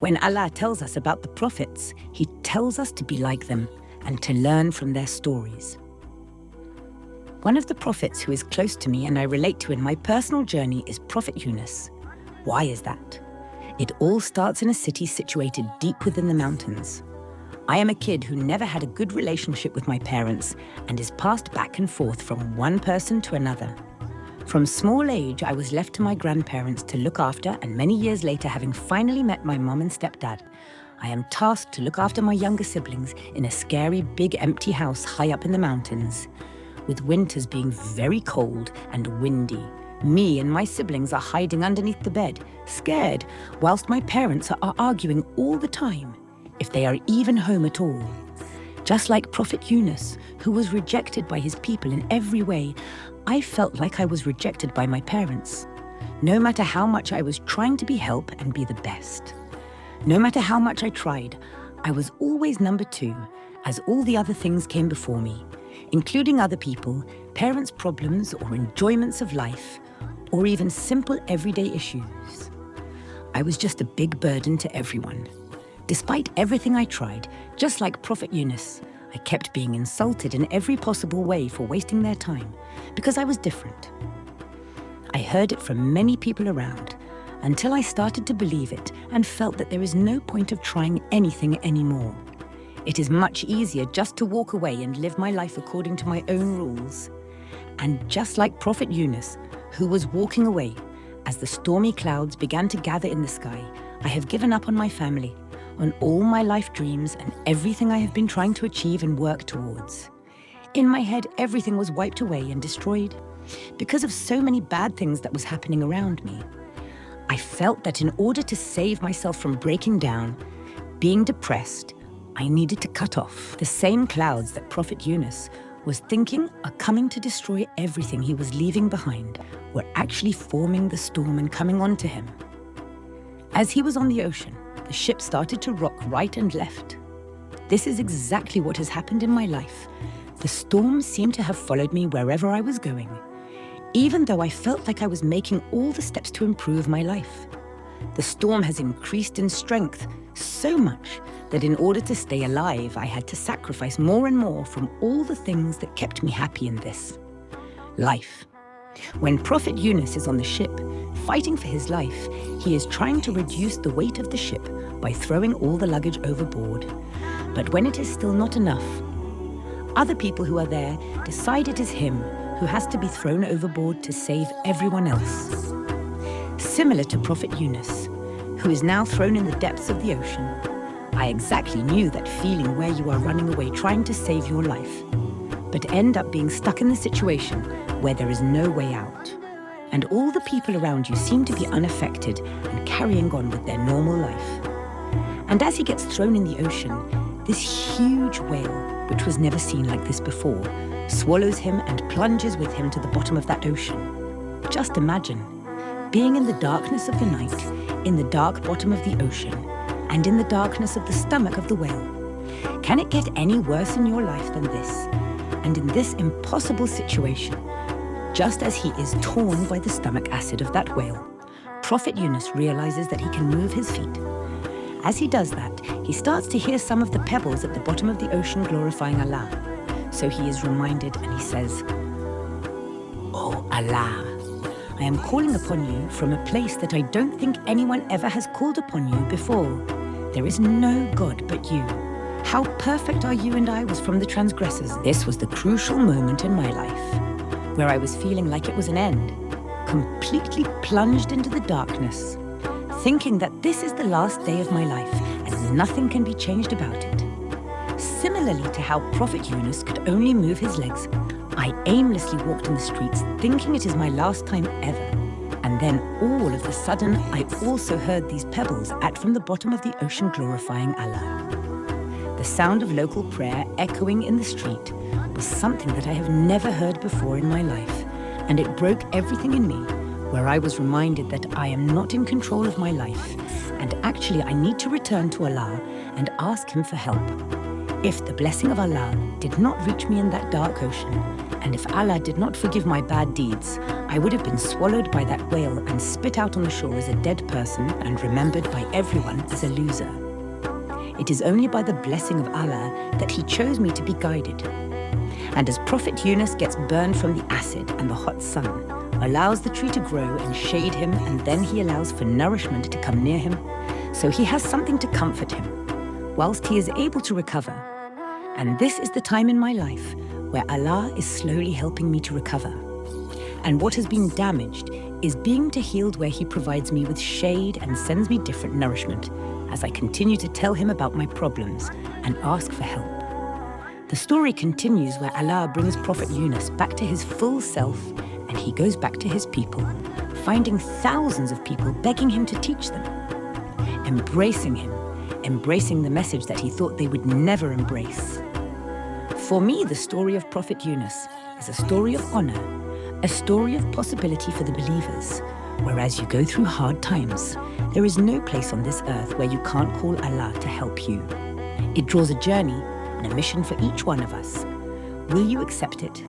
When Allah tells us about the prophets, He tells us to be like them and to learn from their stories. One of the prophets who is close to me and I relate to in my personal journey is Prophet Yunus. Why is that? It all starts in a city situated deep within the mountains. I am a kid who never had a good relationship with my parents and is passed back and forth from one person to another. From small age, I was left to my grandparents to look after, and many years later, having finally met my mom and stepdad, I am tasked to look after my younger siblings in a scary, big, empty house high up in the mountains. With winters being very cold and windy, me and my siblings are hiding underneath the bed, scared, whilst my parents are arguing all the time, if they are even home at all. Just like Prophet Yunus, who was rejected by his people in every way, I felt like I was rejected by my parents. No matter how much I was trying to be help and be the best. No matter how much I tried, I was always number two, as all the other things came before me, including other people, parents' problems or enjoyments of life, or even simple everyday issues. I was just a big burden to everyone. Despite everything I tried, just like Prophet Yunus, I kept being insulted in every possible way for wasting their time, because I was different. I heard it from many people around, until I started to believe it and felt that there is no point of trying anything anymore. It is much easier just to walk away and live my life according to my own rules. And just like Prophet Yunus, who was walking away, as the stormy clouds began to gather in the sky, I have given up on my family, on all my life dreams and everything I have been trying to achieve and work towards. In my head, everything was wiped away and destroyed because of so many bad things that was happening around me. I felt that in order to save myself from breaking down, being depressed, I needed to cut off. The same clouds that Prophet Yunus was thinking are coming to destroy everything he was leaving behind were actually forming the storm and coming onto him. As he was on the ocean, the ship started to rock right and left. This is exactly what has happened in my life. The storm seemed to have followed me wherever I was going, even though I felt like I was making all the steps to improve my life. The storm has increased in strength so much that in order to stay alive, I had to sacrifice more and more from all the things that kept me happy in this life. When Prophet Yunus is on the ship, fighting for his life, he is trying to reduce the weight of the ship by throwing all the luggage overboard. But when it is still not enough, other people who are there decide it is him who has to be thrown overboard to save everyone else. Similar to Prophet Yunus, who is now thrown in the depths of the ocean, I exactly knew that feeling where you are running away trying to save your life, but end up being stuck in the situation where there is no way out. And all the people around you seem to be unaffected and carrying on with their normal life. And as he gets thrown in the ocean, this huge whale, which was never seen like this before, swallows him and plunges with him to the bottom of that ocean. Just imagine being in the darkness of the night, in the dark bottom of the ocean, and in the darkness of the stomach of the whale. Can it get any worse in your life than this? And in this impossible situation, just as he is torn by the stomach acid of that whale, Prophet Yunus realizes that he can move his feet. As he does that, he starts to hear some of the pebbles at the bottom of the ocean glorifying Allah. So he is reminded and he says, "Oh Allah, I am calling upon you from a place that I don't think anyone ever has called upon you before. There is no God but you. How perfect are you and I was from the transgressors." This was the crucial moment in my life, where I was feeling like it was an end, completely plunged into the darkness, thinking that this is the last day of my life and nothing can be changed about it. Similarly to how Prophet Yunus could only move his legs, I aimlessly walked in the streets thinking it is my last time ever. And then all of a sudden, I also heard these pebbles at from the bottom of the ocean glorifying Allah. The sound of local prayer echoing in the street was something that I have never heard before in my life, and it broke everything in me, where I was reminded that I am not in control of my life, and actually I need to return to Allah and ask Him for help. If the blessing of Allah did not reach me in that dark ocean, And if Allah did not forgive my bad deeds, I would have been swallowed by that whale and spit out on the shore as a dead person and remembered by everyone as a loser. It is only by the blessing of Allah that He chose me to be guided. And as Prophet Yunus gets burned from the acid and the hot sun, allows the tree to grow and shade him, and then He allows for nourishment to come near him, so he has something to comfort him, whilst he is able to recover. And this is the time in my life where Allah is slowly helping me to recover. And what has been damaged is being healed where He provides me with shade and sends me different nourishment as I continue to tell Him about my problems and ask for help. The story continues where Allah brings Prophet Yunus back to his full self, and he goes back to his people, finding thousands of people begging him to teach them, embracing him, embracing the message that he thought they would never embrace. For me, the story of Prophet Yunus is a story of honor, a story of possibility for the believers, whereas you go through hard times, there is no place on this earth where you can't call Allah to help you. It draws a journey and a mission for each one of us. Will you accept it?